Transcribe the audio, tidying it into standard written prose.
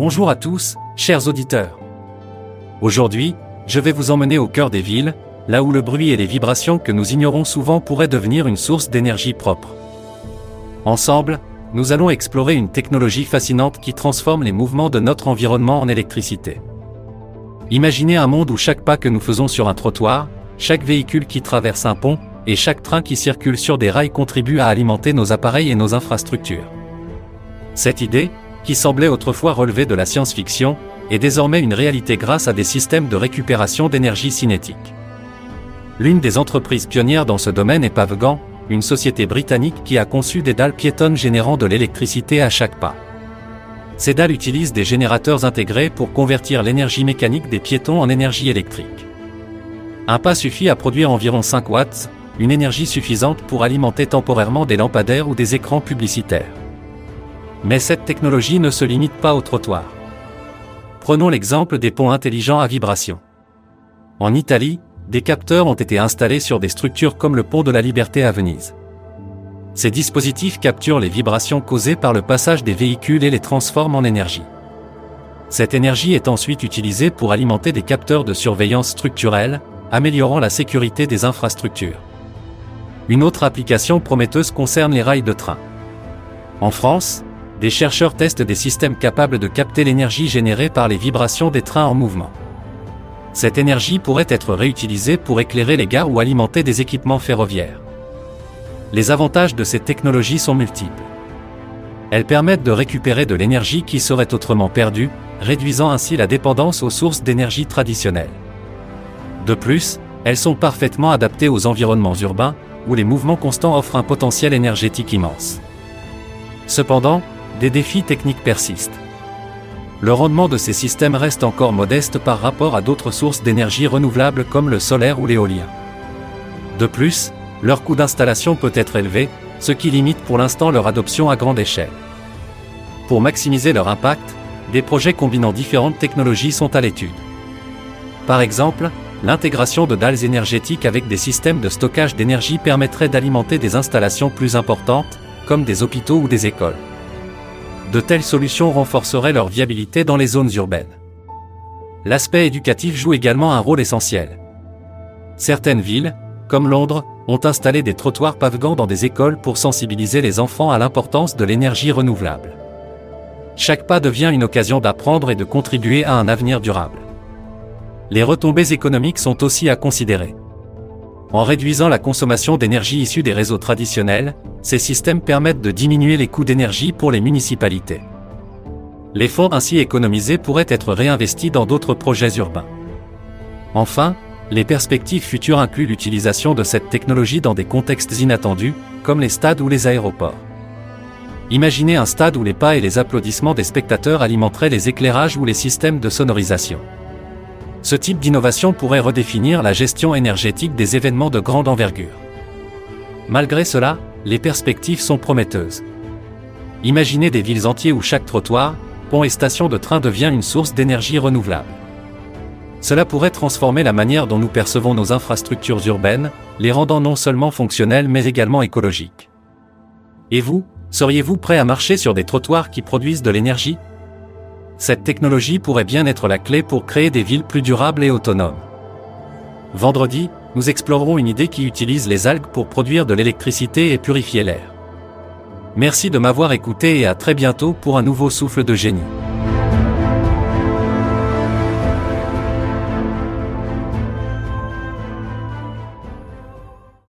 Bonjour à tous, chers auditeurs. Aujourd'hui, je vais vous emmener au cœur des villes, là où le bruit et les vibrations que nous ignorons souvent pourraient devenir une source d'énergie propre. Ensemble, nous allons explorer une technologie fascinante qui transforme les mouvements de notre environnement en électricité. Imaginez un monde où chaque pas que nous faisons sur un trottoir, chaque véhicule qui traverse un pont, et chaque train qui circule sur des rails contribue à alimenter nos appareils et nos infrastructures. Cette idée, qui semblait autrefois relever de la science-fiction, est désormais une réalité grâce à des systèmes de récupération d'énergie cinétique. L'une des entreprises pionnières dans ce domaine est Pavgan, une société britannique qui a conçu des dalles piétonnes générant de l'électricité à chaque pas. Ces dalles utilisent des générateurs intégrés pour convertir l'énergie mécanique des piétons en énergie électrique. Un pas suffit à produire environ 5 watts, une énergie suffisante pour alimenter temporairement des lampadaires ou des écrans publicitaires. Mais cette technologie ne se limite pas aux trottoirs. Prenons l'exemple des ponts intelligents à vibration. En Italie, des capteurs ont été installés sur des structures comme le pont de la Liberté à Venise. Ces dispositifs capturent les vibrations causées par le passage des véhicules et les transforment en énergie. Cette énergie est ensuite utilisée pour alimenter des capteurs de surveillance structurelle, améliorant la sécurité des infrastructures. Une autre application prometteuse concerne les rails de train. En France, des chercheurs testent des systèmes capables de capter l'énergie générée par les vibrations des trains en mouvement. Cette énergie pourrait être réutilisée pour éclairer les gares ou alimenter des équipements ferroviaires. Les avantages de ces technologies sont multiples. Elles permettent de récupérer de l'énergie qui serait autrement perdue, réduisant ainsi la dépendance aux sources d'énergie traditionnelles. De plus, elles sont parfaitement adaptées aux environnements urbains, où les mouvements constants offrent un potentiel énergétique immense. Cependant, des défis techniques persistent. Le rendement de ces systèmes reste encore modeste par rapport à d'autres sources d'énergie renouvelables comme le solaire ou l'éolien. De plus, leur coût d'installation peut être élevé, ce qui limite pour l'instant leur adoption à grande échelle. Pour maximiser leur impact, des projets combinant différentes technologies sont à l'étude. Par exemple, l'intégration de dalles énergétiques avec des systèmes de stockage d'énergie permettrait d'alimenter des installations plus importantes, comme des hôpitaux ou des écoles. De telles solutions renforceraient leur viabilité dans les zones urbaines. L'aspect éducatif joue également un rôle essentiel. Certaines villes, comme Londres, ont installé des trottoirs Pavgan dans des écoles pour sensibiliser les enfants à l'importance de l'énergie renouvelable. Chaque pas devient une occasion d'apprendre et de contribuer à un avenir durable. Les retombées économiques sont aussi à considérer. En réduisant la consommation d'énergie issue des réseaux traditionnels, ces systèmes permettent de diminuer les coûts d'énergie pour les municipalités. Les fonds ainsi économisés pourraient être réinvestis dans d'autres projets urbains. Enfin, les perspectives futures incluent l'utilisation de cette technologie dans des contextes inattendus, comme les stades ou les aéroports. Imaginez un stade où les pas et les applaudissements des spectateurs alimenteraient les éclairages ou les systèmes de sonorisation. Ce type d'innovation pourrait redéfinir la gestion énergétique des événements de grande envergure. Malgré cela, les perspectives sont prometteuses. Imaginez des villes entières où chaque trottoir, pont et station de train devient une source d'énergie renouvelable. Cela pourrait transformer la manière dont nous percevons nos infrastructures urbaines, les rendant non seulement fonctionnelles mais également écologiques. Et vous, seriez-vous prêt à marcher sur des trottoirs qui produisent de l'énergie ? Cette technologie pourrait bien être la clé pour créer des villes plus durables et autonomes. Vendredi, nous explorerons une idée qui utilise les algues pour produire de l'électricité et purifier l'air. Merci de m'avoir écouté et à très bientôt pour un nouveau souffle de génie.